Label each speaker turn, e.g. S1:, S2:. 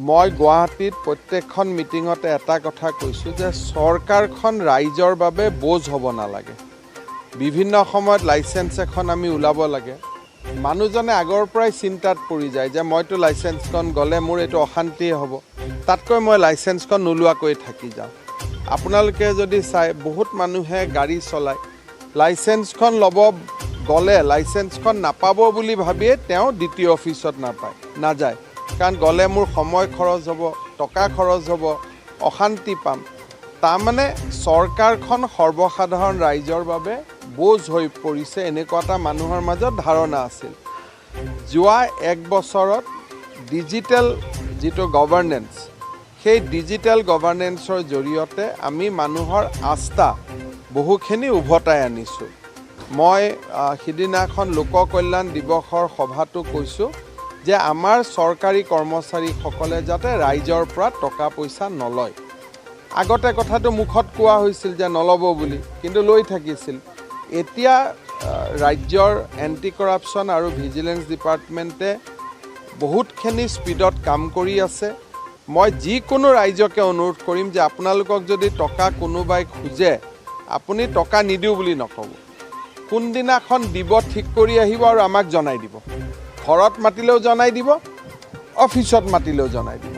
S1: মই গুৱাহাটীত প্ৰত্যেকখন মিটিঙতে এটা কথা কৈছোঁ যে চৰকাৰখন ৰাইজৰ বাবে বোজ হ'ব নালাগে। বিভিন্ন সময়ত লাইচেন্স এখন আমি ওলাব লাগে। মানুহজনে আগৰ পৰাই চিন্তাত পৰি যায় যে মইতো লাইচেন্সখন গ'লে মোৰ এইটো অশান্তি হ'ব, তাতকৈ মই লাইচেন্সখন নোলোৱাকৈ থাকি যাওঁ। আপোনালোকে যদি চাই বহুত মানুহে গাড়ী চলায়, লাইচেন্সখন ল'ব গ'লে লাইচেন্সখন নাপাব বুলি ভাবিয়ে তেওঁ দ্বিতীয় অফিচত নাযায়। কাৰণ গ'লে মোৰ সময় খৰচ হ'ব, টকা খৰচ হ'ব, অশান্তি পাম। তাৰমানে চৰকাৰখন সৰ্বসাধাৰণ ৰাইজৰ বাবে বোজ হৈ পৰিছে, এনেকুৱা এটা মানুহৰ মাজত ধাৰণা আছিল। যোৱা এক বছৰত ডিজিটেল যিটো গভাৰ্নেন্স, সেই ডিজিটেল গভাৰ্নেন্সৰ জৰিয়তে আমি মানুহৰ আস্থা বহুখিনি উভতাই আনিছোঁ। মই সিদিনাখন লোক কল্যাণ দিৱসৰ সভাটো কৈছোঁ যে আমাৰ চৰকাৰী কৰ্মচাৰীসকলে যাতে ৰাইজৰ পৰা টকা পইচা নলয়। আগতে কথাটো মুখত কোৱা হৈছিল যে নল'ব বুলি, কিন্তু লৈ থাকিছিল। এতিয়া ৰাজ্যৰ এণ্টি কৰাপশ্যন আৰু ভিজিলেন্স ডিপাৰ্টমেণ্টে বহুতখিনি স্পীডত কাম কৰি আছে। মই যিকোনো ৰাইজকে অনুৰোধ কৰিম যে আপোনালোকক যদি টকা কোনোবাই খোজে, আপুনি টকা নিদিওঁ বুলি নক'ব। কোনদিনাখন দিব ঠিক কৰি আহিব আৰু আমাক জনাই দিব। ঘৰত মাতিলেও জনাই দিব, অফিচত মাতিলেও জনাই দিব।